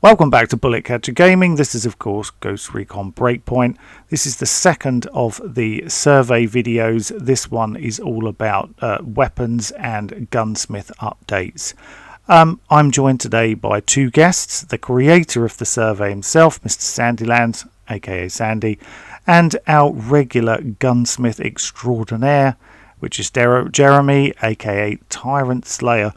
Welcome back to Bullet Catcher Gaming. This is, of course, Ghost Recon Breakpoint. This is the second of the survey videos. This one is all about weapons and gunsmith updates. I'm joined today by two guests, the creator of the survey himself, Mr. Sandyland, aka Sandy, and our regular gunsmith extraordinaire, which is Jeremy, aka Tyrant Slayer.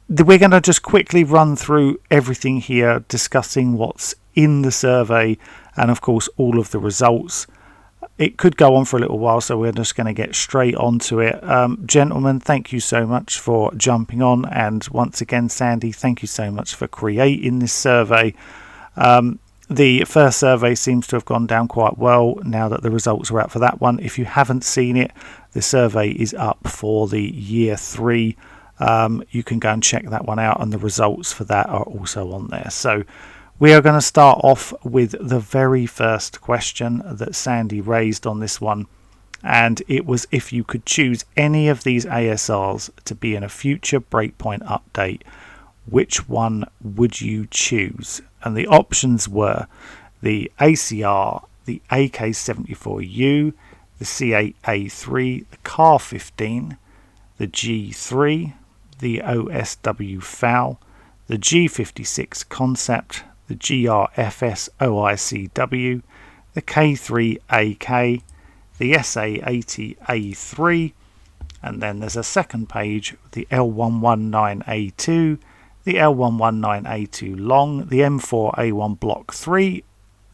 We're going to just quickly run through everything here, discussing what's in the survey and, of course, all of the results. It could go on for a little while, so we're just going to get straight onto it. Gentlemen, thank you so much for jumping on. And once again, Sandy, thank you so much for creating this survey. The first survey seems to have gone down quite well now that the results are out for that one. If you haven't seen it, the survey is up for the year 3. You can go and check that one out, and the results for that are also on there. So we are going to start off with the very first question that Sandy raised on this one, and it was if you could choose any of these ASRs to be in a future Breakpoint update, which one would you choose? And the options were the ACR, the AK-74U, the C8A3, the CAR-15, the G3, the OSW FAL, the G56 Concept, the GRFS OICW, the K3AK, the SA80A3, and then there's a second page, the L119A2, the L119A2 Long, the M4A1 Block 3,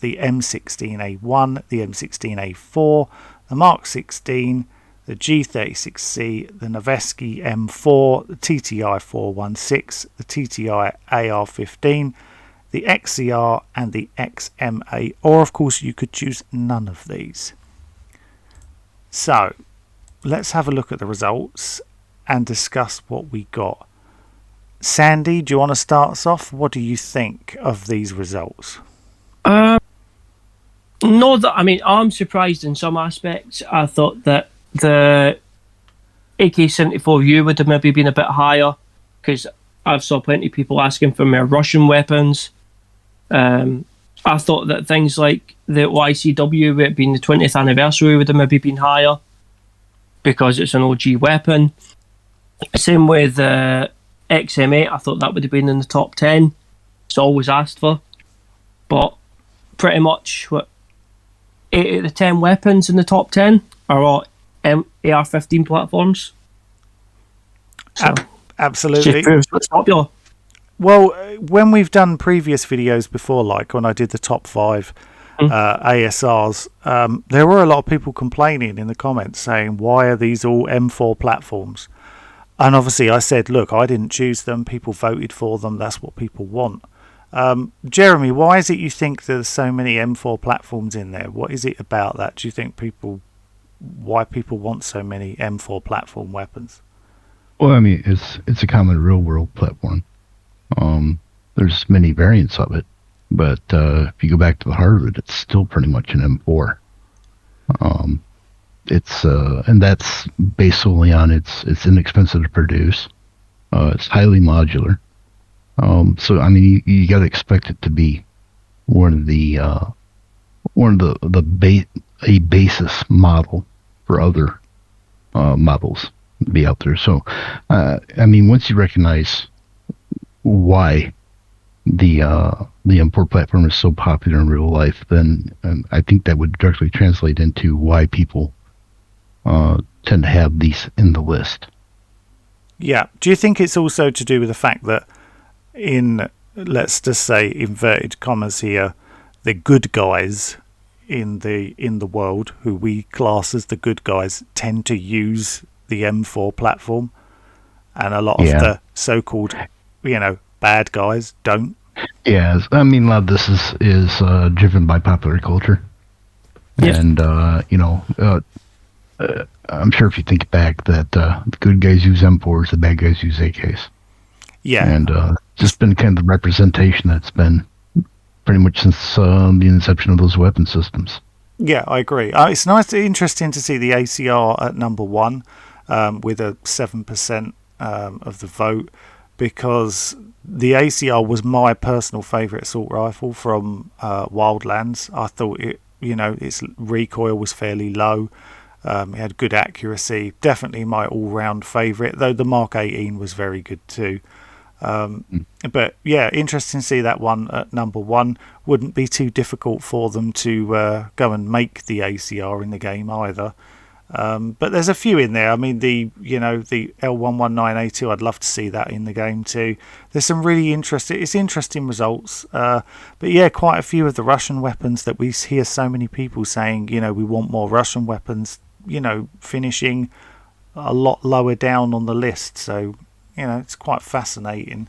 the M16A1, the M16A4, the Mark 16, the G36C, the Noveske M4, the TTI 416, the TTI AR-15, the XCR and the XMA, or of course you could choose none of these. So let's have a look at the results and discuss what we got. Sandy, do you want to start us off? What do you think of these results? I'm surprised in some aspects. I thought that the AK-74U would have maybe been a bit higher, because I've saw plenty of people asking for more Russian weapons. I thought that things like the YCW, with it being the 20th anniversary, would have maybe been higher, because it's an OG weapon. Same with XM8, I thought that would have been in the top 10. It's always asked for. But pretty much 8 of the 10 weapons in the top 10 are all AR-15 platforms. So, absolutely. It's popular. Well, when we've done previous videos before, like when I did the top 5 ASRs, there were a lot of people complaining in the comments saying, why are these all M4 platforms? And obviously I said, look, I didn't choose them. People voted for them. That's what people want. Jeremy, why is it you think there's so many M4 platforms in there? What is it about that? Do you think why people want so many M4 platform weapons? Well, I mean, it's a common real world platform. There's many variants of it, but if you go back to the heart of it, it's still pretty much an M4. And that's based solely on it's inexpensive to produce. It's highly modular. So I mean, you got to expect it to be a basis model for other models to be out there. So I mean, once you recognize why the M4 platform is so popular in real life, then I think that would directly translate into why people tend to have these in the list. Yeah. Do you think it's also to do with the fact that in, let's just say, inverted commas here, the good guys in the world, who we class as the good guys, tend to use the M4 platform, and a lot of the so-called, bad guys don't? Yeah, I mean, a lot of this is driven by popular culture. Yes. And, I'm sure if you think back that the good guys use M4s, the bad guys use AKs. Yeah. And just been kind of the representation that's been pretty much since the inception of those weapon systems. Yeah, I agree. It's interesting to see the ACR at number 1 with a 7% of the vote. because the ACR was my personal favourite assault rifle from Wildlands. I thought its recoil was fairly low. It had good accuracy. Definitely my all-round favourite, though the Mark 18 was very good too. But yeah, interesting to see that one at number 1. Wouldn't be too difficult for them to go and make the ACR in the game either. But there's a few in there. I mean, the L119A2, I'd love to see that in the game too. There's some really interesting results. But yeah, quite a few of the Russian weapons that we hear so many people saying, we want more Russian weapons, finishing a lot lower down on the list. So, it's quite fascinating.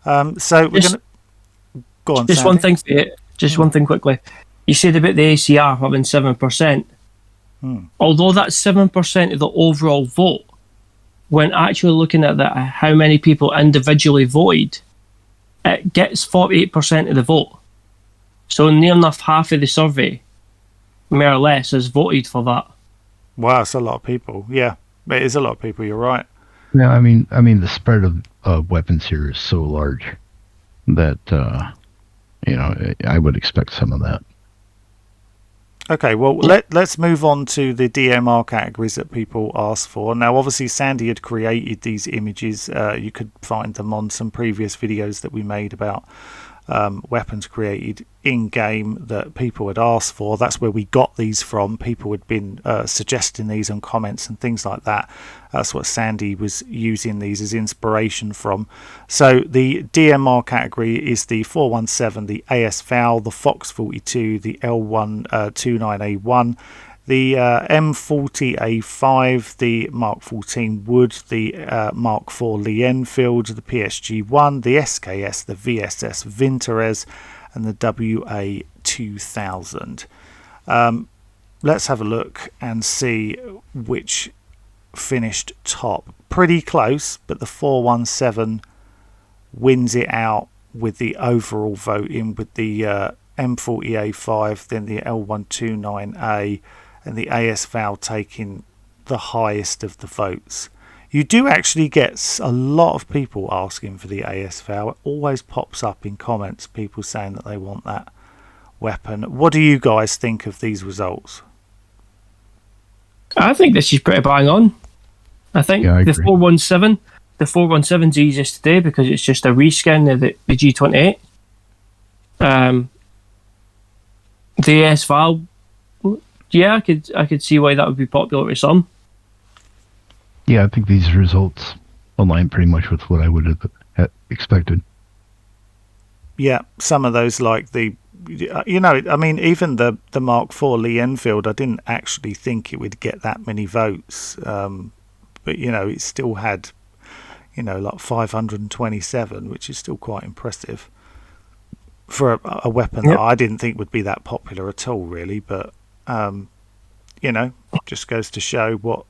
So we're going to go on. Just Sandy. one thing quickly. You said about the ACR having 7%. Although that's 7% of the overall vote, when actually looking at that, how many people individually voted, it gets 48% of the vote. So near enough half of the survey, more or less, has voted for that. Wow, it's a lot of people. Yeah, it is a lot of people. You're right. Yeah, I mean, the spread of weapons here is so large that I would expect some of that. Okay, well, let's move on to the DMR categories that people asked for. Now, obviously, Sandy had created these images. You could find them on some previous videos that we made about weapons created in-game that people had asked for. That's where we got these from. People had been suggesting these on comments and things like that. That's what Sandy was using these as inspiration from. So the DMR category is the 417, the AS-FAL, the Fox 42, the L129A1, the M40A5, the Mark 14 Wood, the Mark 4 Lee Enfield, the PSG-1, the SKS, the VSS Vintorez, and the WA2000. Let's have a look and see which finished top. Pretty close, but the 417 wins it out with the overall voting, with the M40A5, then the L129A, and the AS-FAL taking the highest of the votes. You do actually get a lot of people asking for the AS-FAL. It always pops up in comments, people saying that they want that weapon. What do you guys think of these results? I think this is pretty bang on. I think the 417, the 417 is easiest today because it's just a reskin of the G28. The AS-FAL, yeah, I could see why that would be popular with some. Yeah, I think these results align pretty much with what I would have expected. Yeah, some of those, like even the Mark 4 Lee Enfield, I didn't actually think it would get that many votes. But, it still had, like 527, which is still quite impressive for a weapon that I didn't think would be that popular at all, really. But, just goes to show what,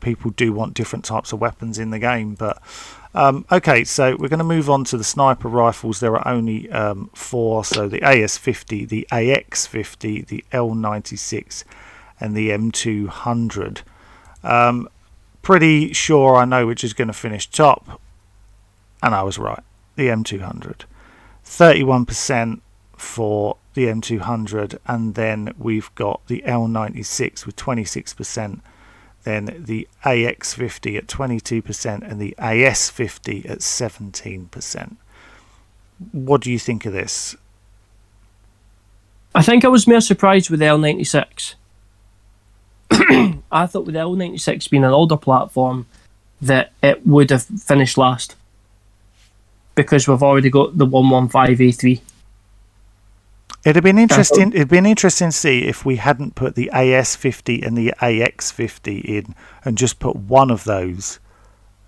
people do want different types of weapons in the game. But, okay, so we're going to move on to the sniper rifles. There are only 4. So the AS-50, the AX-50, the L96, and the M200. Pretty sure I know which is going to finish top, and I was right. The M200, 31% for the M200, and then we've got the L96 with 26%, then the AX50 at 22%, and the AS50 at 17%. What do you think of this? I think I was more surprised with the L96. I thought with the L96 being an older platform that it would have finished last because we've already got the 115A3. It'd been interesting. It'd been interesting to see if we hadn't put the AS50 and the AX50 in and just put one of those,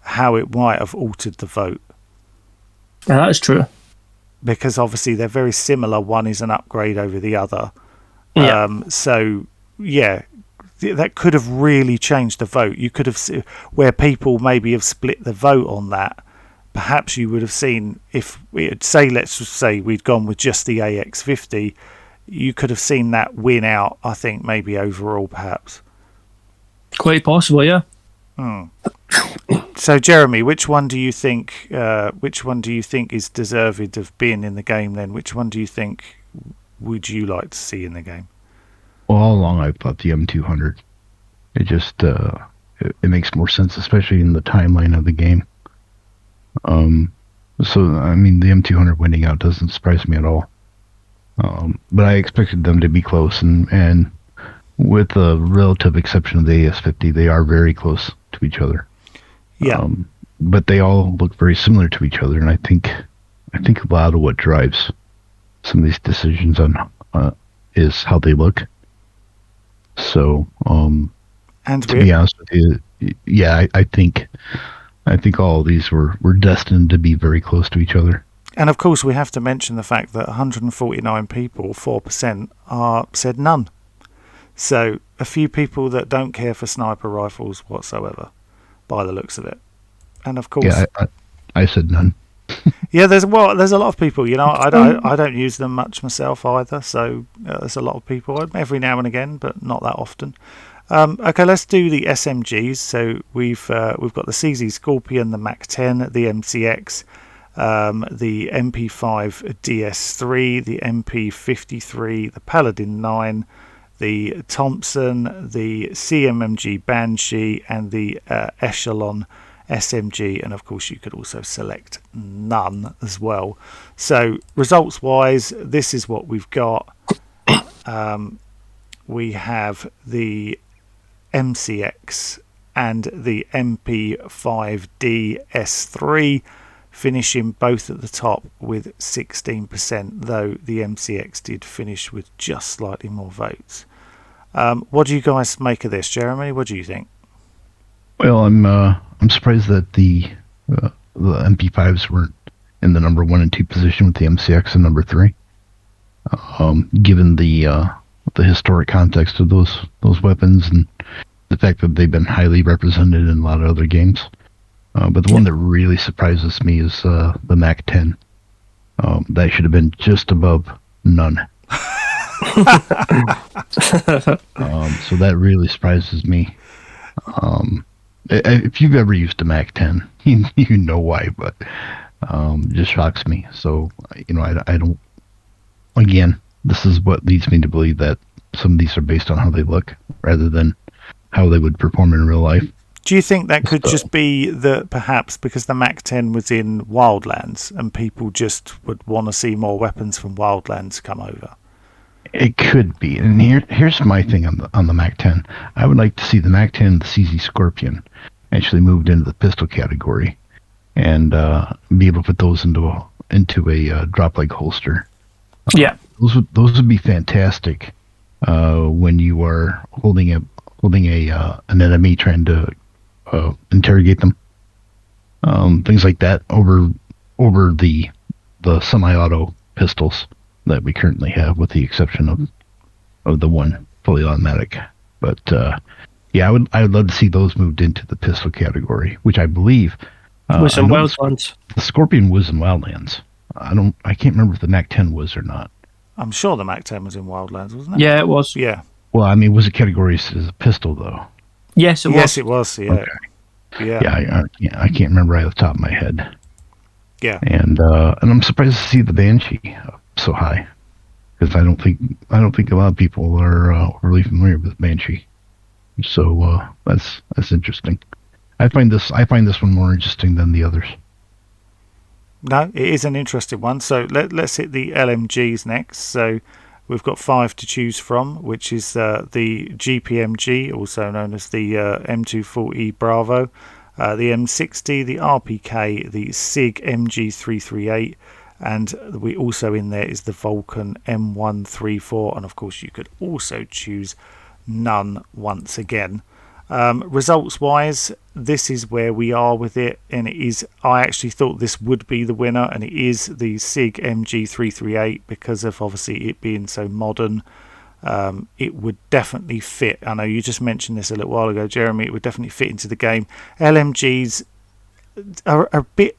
how it might have altered the vote. Yeah, that is true. Because obviously they're very similar. One is an upgrade over the other. Yeah. So yeah, that could have really changed the vote. You could have where people maybe have split the vote on that. Perhaps you would have seen if let's just say we'd gone with just the AX50, you could have seen that win out. I think maybe overall, perhaps. Quite possible, yeah. So, Jeremy, which one do you think? Which one do you think is deserved of being in the game? Then, which one do you think would you like to see in the game? Well, all along I've thought the M200. It just it makes more sense, especially in the timeline of the game. So I mean, the M200 winning out doesn't surprise me at all. But I expected them to be close, and with the relative exception of the AS50, they are very close to each other. Yeah. But they all look very similar to each other, and I think a lot of what drives some of these decisions on is how they look. So, and to be honest with you, yeah, I think all of these were destined to be very close to each other. And of course, we have to mention the fact that 149 people, 4%, said none. So a few people that don't care for sniper rifles whatsoever, by the looks of it. And of course, yeah, I said none. Yeah, there's a lot of people. I don't use them much myself either. So there's a lot of people every now and again, but not that often. Okay, let's do the SMGs. So we've got the CZ Scorpion, the MAC-10, the MCX, the MP5 DS3, the MP53, the Paladin 9, the Thompson, the CMMG Banshee, and the Echelon SMG, and of course you could also select none as well. So results wise, this is what we've got. We have the MCX and the MP5D S3 finishing both at the top with 16%, though the MCX did finish with just slightly more votes. What do you guys make of this, Jeremy? What do you think? Well, I'm surprised that the MP5s weren't in the number 1 and 2 position with the MCX in number 3. Given the historic context of those weapons and the fact that they've been highly represented in a lot of other games. But the one that really surprises me is the MAC-10. That should have been just above none. So that really surprises me. If you've ever used a MAC-10, you know why, but it just shocks me. So, I don't... Again, this is what leads me to believe that some of these are based on how they look, rather than how they would perform in real life. Do you think that could just be that perhaps because the MAC-10 was in Wildlands and people just would want to see more weapons from Wildlands come over? It could be. And here's my thing on the MAC-10. I would like to see the MAC-10 and the CZ Scorpion actually moved into the pistol category and be able to put those into a drop leg holster. Yeah. Those would be fantastic when you are holding an enemy trying to interrogate them. Things like that over the semi-auto pistols that we currently have, with the exception of the one fully automatic. But I would love to see those moved into the pistol category, which I believe was in Wildlands. The Scorpion was in Wildlands. I can't remember if the MAC-10 was or not. I'm sure the MAC-10 was in Wildlands, wasn't it? Yeah, it was. Yeah. Well, I mean, was it categorized as a pistol though? Yes, it was. Yes, it was. Yeah. Okay. Yeah. I can't remember right off the top of my head. Yeah. And I'm surprised to see the Banshee so high, because I don't think a lot of people are really familiar with Banshee. So that's interesting. I find this one more interesting than the others. No, it is an interesting one. So let's hit the LMGs next. So we've got 5 to choose from, which is the GPMG, also known as the M240 Bravo, the M60, the RPK, the SIG MG338, and we also in there is the Vulcan M134, and of course you could also choose none once again. Results wise, this is where we are with it, and it is, I actually thought this would be the winner, and it is the SIG MG338, because of obviously it being so modern. It would definitely fit. I know you just mentioned this a little while ago, Jeremy. It would definitely fit into the game. LMGs are a bit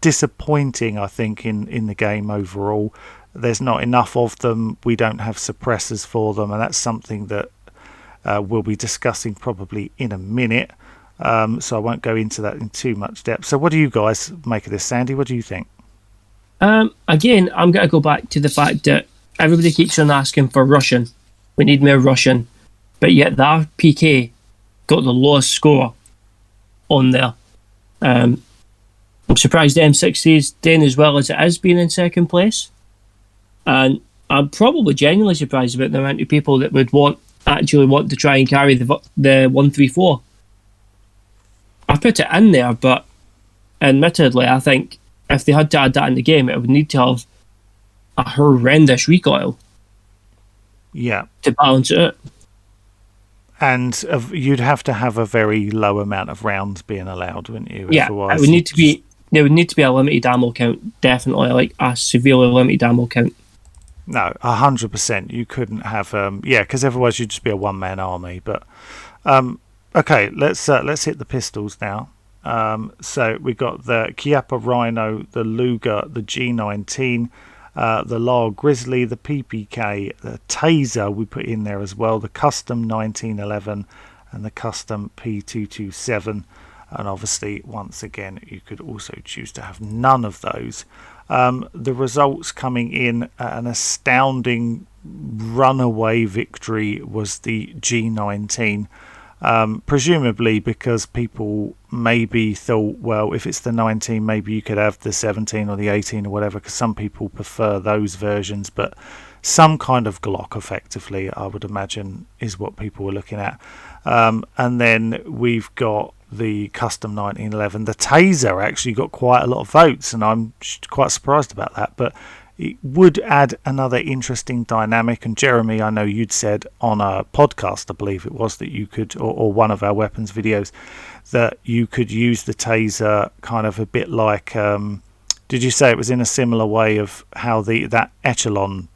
disappointing, I think, in the game overall. There's not enough of them. We don't have suppressors for them, and that's something that we'll be discussing probably in a minute. So I won't go into that in too much depth. So what do you guys make of this, Sandy? What do you think? Again, I'm going to go back to the fact that everybody keeps on asking for Russian. We need more Russian. But yet the RPK got the lowest score on there. I'm surprised the M60 is doing as well as it is, being in second place. And I'm probably genuinely surprised about the amount of people that would actually want to try and carry the 134. I put it in there, but admittedly, I think if they had to add that in the game, it would need to have a horrendous recoil. Yeah. To balance it out. And you'd have to have a very low amount of rounds being allowed, wouldn't you? Yeah, Otherwise, it would need to be. There would need to be a limited ammo count, definitely, like a severely limited ammo count. No, 100%. You couldn't have. Because otherwise you'd just be a one-man army. But okay, let's hit the pistols now. So we got the Chiappa Rhino, the Luger, the G19, the Lar Grizzly, the PPK, the Taser we put in there as well, the Custom 1911 and the Custom P227. And obviously, once again, you could also choose to have none of those. The results coming in at an astounding runaway victory was the G19. Presumably because people maybe thought, well, if it's the 19, maybe you could have the 17 or the 18 or whatever, because some people prefer those versions. But some kind of Glock, effectively, I would imagine, is what people were looking at. And then we've got the Custom 1911. The Taser actually got quite a lot of votes, and I'm quite surprised about that. But it would add another interesting dynamic. And Jeremy, I know you'd said on a podcast, I believe it was, that you could, or one of our weapons videos, that you could use the Taser kind of a bit like, did you say it was in a similar way of how that Echelon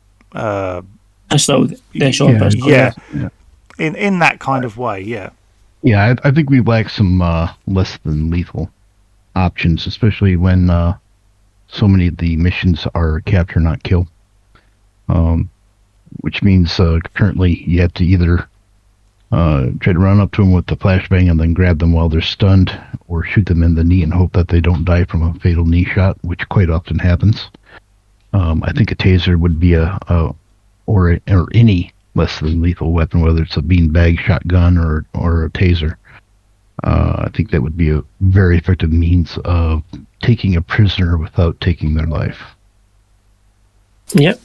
pistol, yeah. In that kind of way, yeah. Yeah, I think we lack some less than lethal options, especially when so many of the missions are capture, not kill. Which means currently you have to either try to run up to them with the flashbang and then grab them while they're stunned, or shoot them in the knee and hope that they don't die from a fatal knee shot, which quite often happens. I think a taser would be or any less than lethal weapon, whether it's a beanbag, shotgun, or a taser. I think that would be a very effective means of taking a prisoner without taking their life. Yep.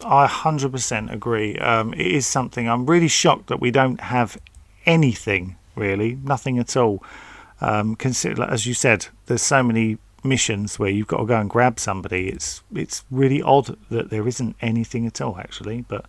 I 100% agree. It is something I'm really shocked that we don't have anything, really, nothing at all. Consider, as you said, there's so many missions where you've got to go and grab somebody. It's really odd that there isn't anything at all, actually. But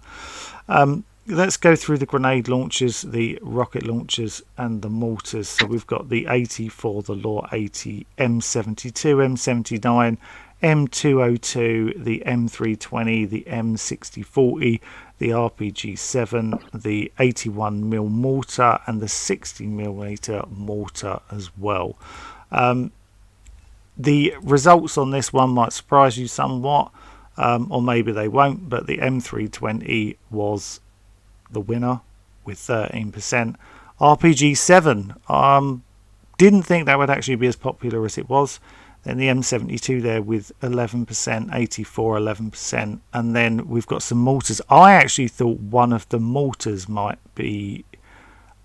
let's go through the grenade launchers, the rocket launchers, and the mortars. So we've got the 84, the Law 80, M72, M79, M202, the M320, the M6040, the RPG-7, the 81mm mortar, and the 60mm mortar as well. The results on this one might surprise you somewhat, or maybe they won't, but the M320 was the winner with 13%. RPG-7, didn't think that would actually be as popular as it was. Then the M72 there with 11%, 84, 11%. And then we've got some mortars. I actually thought one of the mortars might be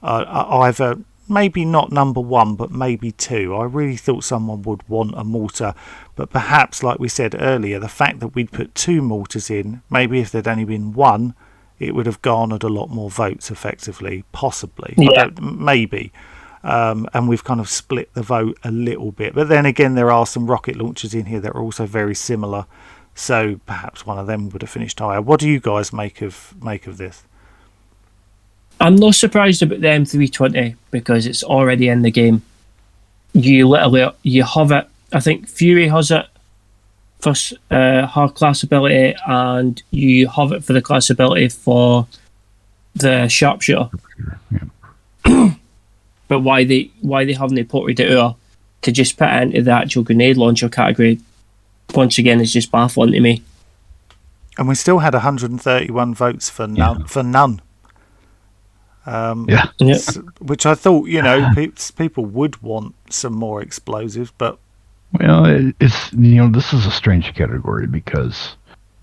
either, maybe not number one, but maybe two. I really thought someone would want a mortar. But perhaps, like we said earlier, the fact that we'd put two mortars in, maybe if there'd only been one, it would have garnered a lot more votes effectively, possibly. Yeah. Maybe. And we've kind of split the vote a little bit. But then again, there are some rocket launchers in here that are also very similar. So perhaps one of them would have finished higher. What do you guys make of this? I'm not surprised about the M320 because it's already in the game. You have it. I think Fury has it for her class ability, and you have it for the class ability for the sharpshooter. Yeah. But why they haven't ported it over to just put it into the actual grenade launcher category, once again, is just baffling to me. And we still had 131 votes for none. Yeah. Yeah. Which I thought, people would want some more explosives, but Well, it's this is a strange category because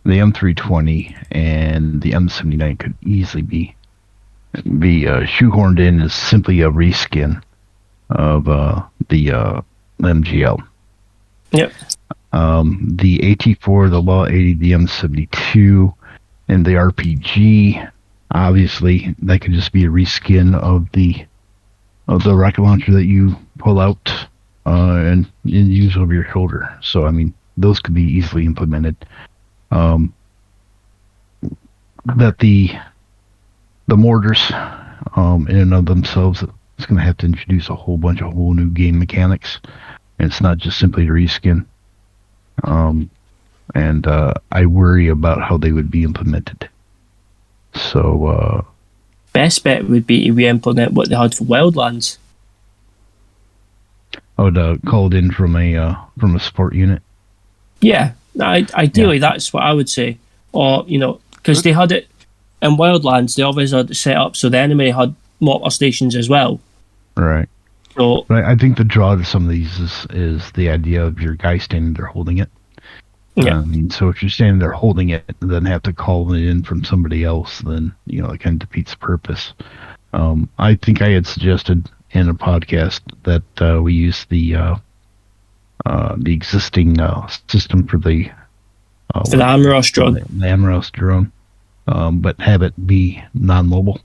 the M320 and the M79 could easily be shoehorned in as simply a reskin of the MGL. Yep. The AT4, the Law 80, the M72, and the RPG. Obviously, that could just be a reskin of the rocket launcher that you pull out and use over your shoulder. So, I mean, those could be easily implemented. That the mortars, in and of themselves, it's going to have to introduce a whole bunch of whole new game mechanics. And it's not just simply a reskin. And I worry about how they would be implemented. So, Best bet would be to re-implement what they had for Wildlands. I would call it in from a support unit. Yeah, ideally that's what I would say. Or, because they had it in Wildlands, they always had it set up so the enemy had mortar stations as well. Right. So But I think the draw to some of these is the idea of your guy standing there holding it. Yeah. So if you're standing there holding it and then have to call it in from somebody else, then it kind of defeats the purpose. I think I had suggested in a podcast that we use the existing system for the Amorous drone. The Amorous drone, but have it be non-mobile.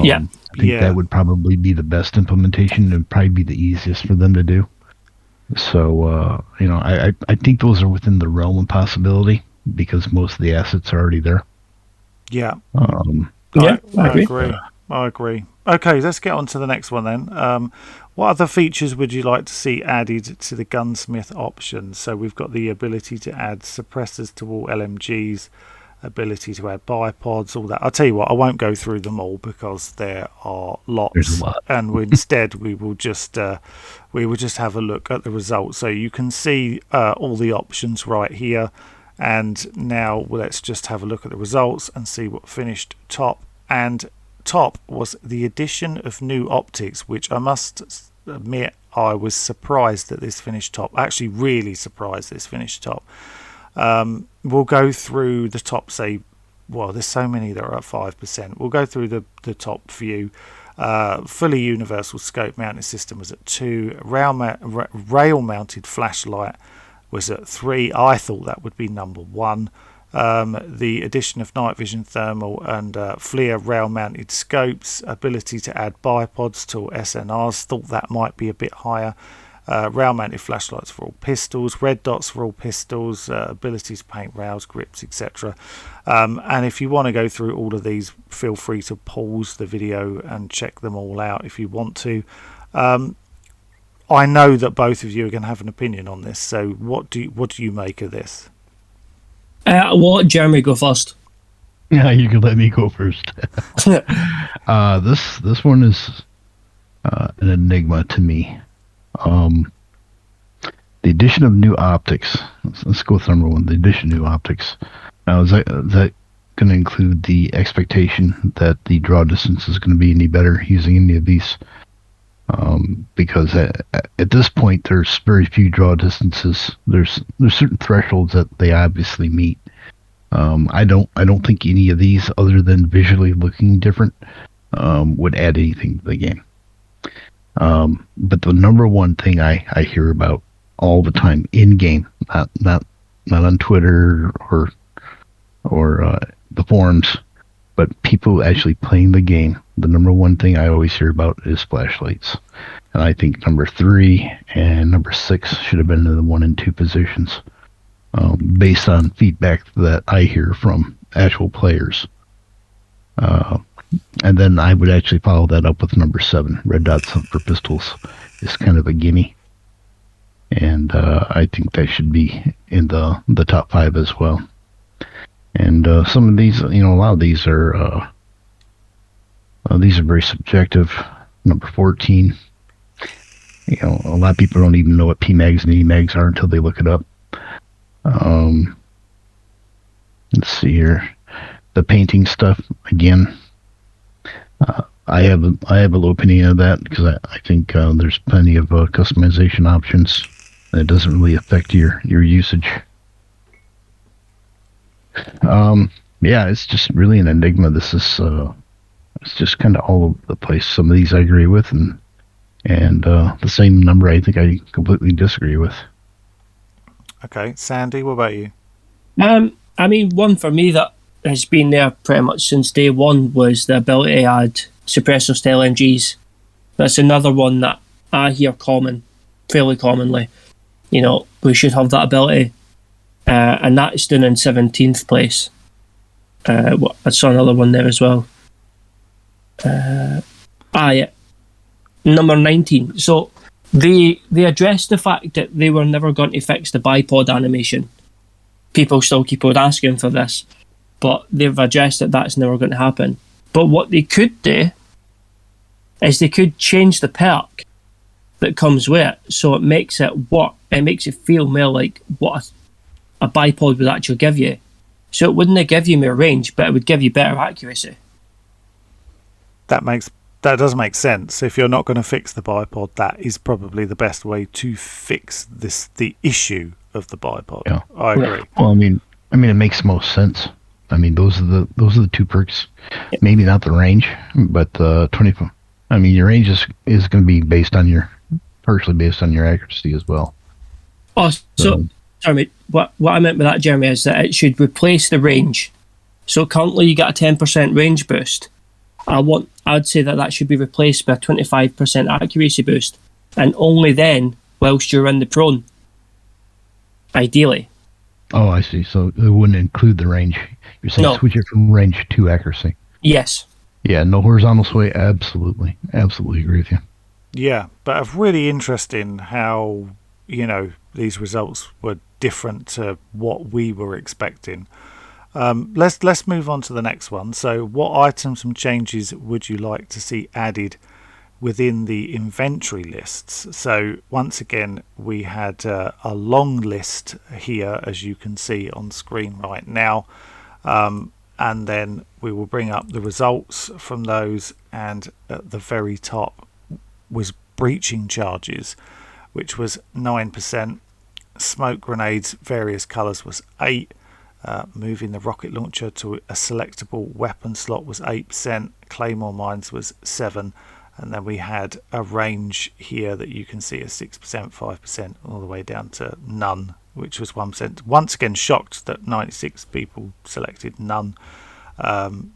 Yeah. I think that would probably be the best implementation and probably be the easiest for them to do. So, I think those are within the realm of possibility because most of the assets are already there. Yeah. I agree. I agree. Okay, let's get on to the next one then. What other features would you like to see added to the Gunsmith options? So we've got the ability to add suppressors to all LMGs, ability to add bipods, all that. I'll tell you what, I won't go through them all because there are lots. There's a lot. And instead we will just have a look at the results. So you can see all the options right here. And now let's just have a look at the results and see what finished top. And top was the addition of new optics, which I must admit I was surprised that this finished top. Actually, really surprised this finished top. We'll go through the top, there's so many that are at 5%. We'll go through the top few. Fully universal scope mounting system was at 2. Rail mounted flashlight was at 3. I thought that would be number 1. The addition of night vision thermal and FLIR rail mounted scopes, ability to add bipods to SNRs, thought that might be a bit higher. Rail mounted flashlights for all pistols, red dots for all pistols, ability to paint rails, grips, etc. And if you want to go through all of these, feel free to pause the video and check them all out if you want to. I know that both of you are going to have an opinion on this, so what do you make of this? I'll let Jeremy go first. Yeah, you can let me go first. This one is an enigma to me. The addition of new optics. Let's go with number 1. The addition of new optics. Now, is that going to include the expectation that the draw distance is going to be any better using any of these? Because at this point, there's very few draw distances. There's certain thresholds that they obviously meet. I don't think any of these, other than visually looking different, would add anything to the game. But the number one thing I hear about all the time in game, not on Twitter or the forums, but people actually playing the game, the number one thing I always hear about is flashlights. And I think number 3 and number 6 should have been in the 1 and 2 positions, based on feedback that I hear from actual players. And then I would actually follow that up with number 7. Red dots for pistols is kind of a gimme. And I think that should be in the top 5 as well. And some of these, a lot of these are very subjective. Number 14, a lot of people don't even know what PMags and EMags are until they look it up. Let's see here. The painting stuff, again, I have a low opinion of that because I think there's plenty of customization options. It doesn't really affect your usage. Yeah, it's just really an enigma. This is it's just kind of all over the place. Some of these I agree with, and the same number I think I completely disagree with. Okay, Sandy, what about you? I mean, one for me that has been there pretty much since day one was the ability to add suppressors to LMGs. That's another one that I hear fairly commonly. You know, we should have that ability. And that's done in 17th place. I saw another one there as well. Yeah. Number 19. So they addressed the fact that they were never going to fix the bipod animation. People still keep on asking for this, but they've addressed that that's never going to happen. But what they could do is they could change the perk that comes with it, so it makes it work. It makes it feel more like what a bipod would actually give you. So it wouldn't give you more range, but it would give you better accuracy. That does make sense. If you're not going to fix the bipod, that is probably the best way to fix the issue of the bipod. Yeah. I agree. Well, I mean, it makes most sense. I mean, those are the two perks. Yep. Maybe not the range, but 24. I mean, your range is going to be partially based on your accuracy as well. Oh, so sorry, mate. What I meant by that, Jeremy, is that it should replace the range. So currently you get a 10% range boost. I'd say that should be replaced by a 25% accuracy boost, and only then whilst you're in the prone. Ideally. Oh, I see. So it wouldn't include the range. You're saying switch it from range to accuracy. Yes. Yeah, no horizontal sway. Absolutely agree with you. Yeah, but it's really interesting how, these results were different to what we were expecting. Let's move on to the next one. So what items and changes would you like to see added within the inventory lists? So once again, we had a long list here, as you can see on screen right now. And then we will bring up the results from those, and at the very top was breaching charges, which was 9%. Smoke grenades, various colours, was 8%. Moving the rocket launcher to a selectable weapon slot was 8%. Claymore mines was 7%. And then we had a range here that you can see as 6%, 5%, all the way down to none, which was 1%. Once again, shocked that 96 people selected none.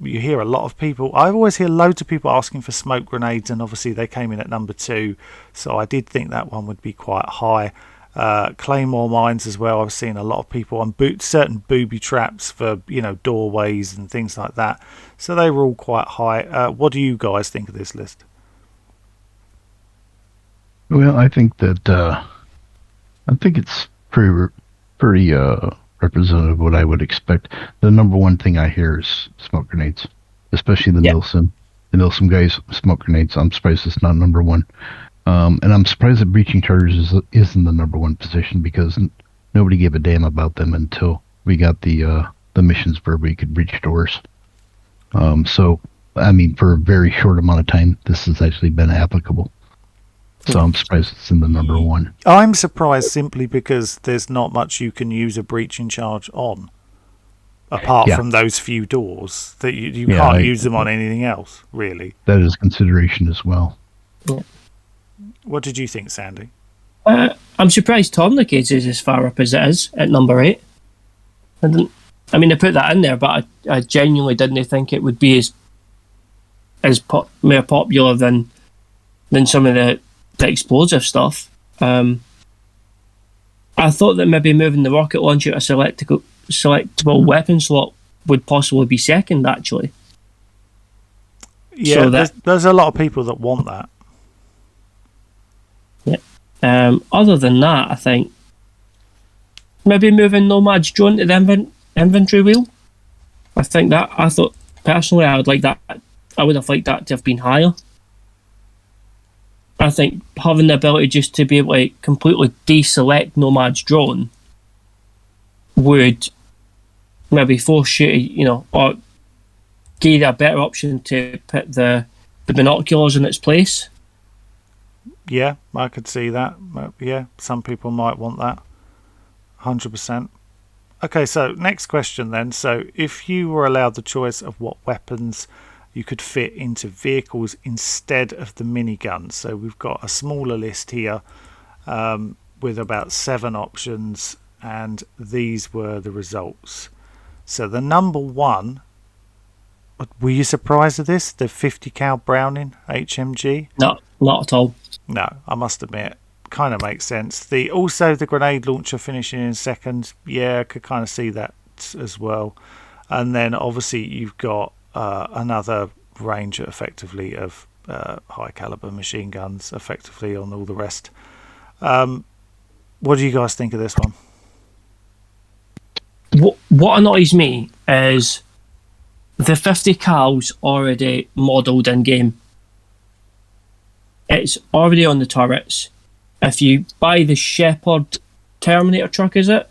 You hear a lot of people. I always hear loads of people asking for smoke grenades, and obviously they came in at number 2. So I did think that one would be quite high. Claymore mines as well. I've seen a lot of people on certain booby traps for doorways and things like that. So they were all quite high. What do you guys think of this list? Well, I think it's pretty representative of what I would expect. The number one thing I hear is smoke grenades, especially the Nilsson. The Nilsson guys, smoke grenades. I'm surprised it's not number one. And I'm surprised that breaching charges is in the number one position, because nobody gave a damn about them until we got the missions where we could breach doors. So, I mean, for a very short amount of time, this has actually been applicable. So I'm surprised it's in the number one. I'm surprised simply because there's not much you can use a breaching charge on, apart from those few doors. That you can't use them on anything else, really. That is consideration as well. Yeah. What did you think, Sandy? I'm surprised Tourniquets is as far up as it is at number 8. I put that in there, but I genuinely didn't think it would be more popular than some of the explosive stuff. I thought that maybe moving the rocket launcher to a selectable weapon slot would possibly be second, actually. Yeah, so there's a lot of people that want that. Yeah. Other than that, I think maybe moving Nomad's drone to the inventory wheel. I thought personally I would have liked that to have been higher. I think having the ability just to be able to completely deselect Nomad's drone would maybe force you to, or gave you a better option to put the binoculars in its place. Yeah, I could see that. Yeah, some people might want that. 100%. Okay, so next question then. So if you were allowed the choice of what weapons you could fit into vehicles instead of the miniguns. So we've got a smaller list here with about 7 options, and these were the results. So the number one, were you surprised at this? The 50 cal Browning HMG? No, not at all. No, I must admit, kind of makes sense. The grenade launcher finishing in second, yeah, I could kind of see that as well. And then obviously you've got another range effectively of high caliber machine guns effectively on all the rest. What do you guys think of this one? What annoys me is the 50 cal's already modelled in game. It's already on the turrets. If you buy the Shepherd Terminator truck, is it?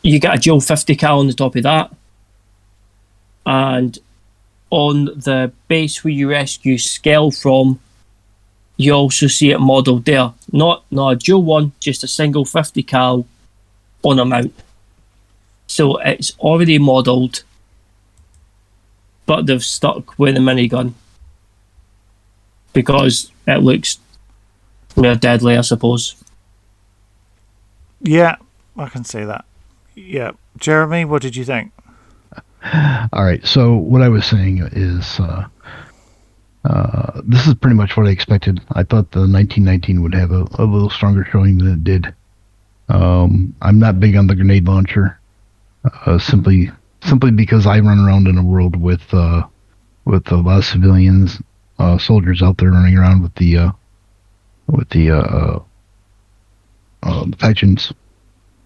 You get a dual 50 cal on the top of that. And on the base where you rescue Skell from, you also see it modelled there. Not a dual one, just a single 50 cal on a mount. So it's already modelled, but they've stuck with a minigun because it looks more deadly, I suppose. Yeah, I can see that. Yeah. Jeremy, what did you think? All right, so what I was saying is this is pretty much what I expected. I thought the 1919 would have a little stronger showing than it did. I'm not big on the grenade launcher, simply because I run around in a world with a lot of civilians, soldiers out there running around with the factions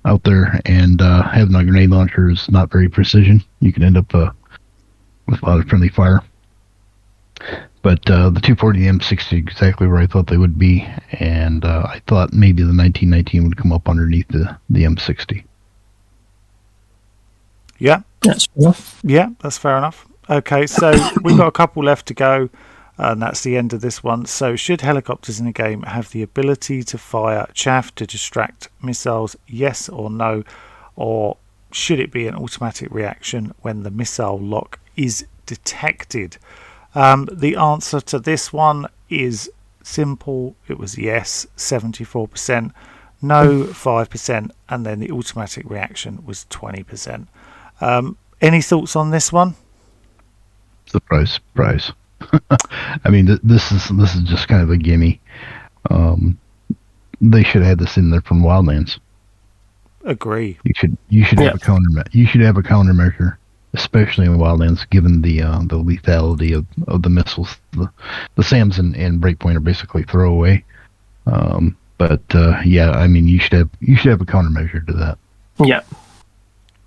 out there, and having a grenade launcher is not very precision. You can end up with a lot of friendly fire. But the 240 M60 exactly where I thought they would be, and I thought maybe the 1919 would come up underneath the M60. Yeah, that's fair enough. Yeah, that's fair enough. Okay, so we've got a couple left to go, and that's the end of this one. So should helicopters in a game have the ability to fire chaff to distract missiles, yes or no? Or should it be an automatic reaction when the missile lock is detected? The answer to this one is simple. It was yes, 74%, no, 5%, and then the automatic reaction was 20%. Any thoughts on this one? Surprise. I mean, this is just kind of a gimme. They should have had this in there from Wildlands. Agree. You should have a countermeasure, especially in Wildlands, given the lethality of the missiles. The SAMs and Breakpoint are basically throwaway. But yeah, I mean, you should have a countermeasure to that.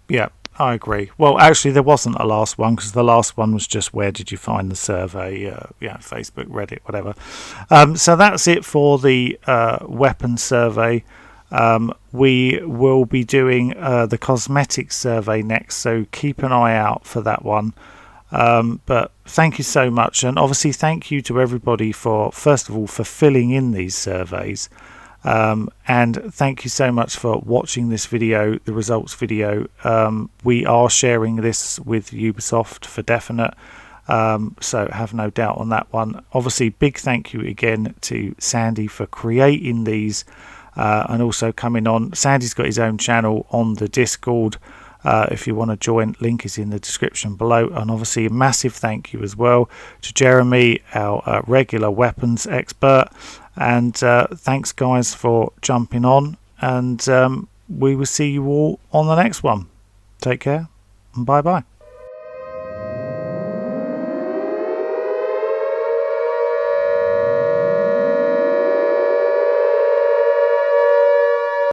Yeah, I agree. Well, actually, there wasn't a last one, because the last one was just where did you find the survey? Facebook, Reddit, whatever. So that's it for the weapons survey. We will be doing the cosmetics survey next, so keep an eye out for that one. But thank you so much, and obviously thank you to everybody for, first of all, for filling in these surveys. And thank you so much for watching this video, the results video. We are sharing this with Ubisoft for definite, so have no doubt on that one. Obviously, big thank you again to Sandy for creating these and also coming on. Sandy's got his own channel on the Discord. If you want to join, link is in the description below. And obviously a massive thank you as well to Jeremy, our regular weapons expert. And thanks guys for jumping on, and we will see you all on the next one. Take care and bye bye.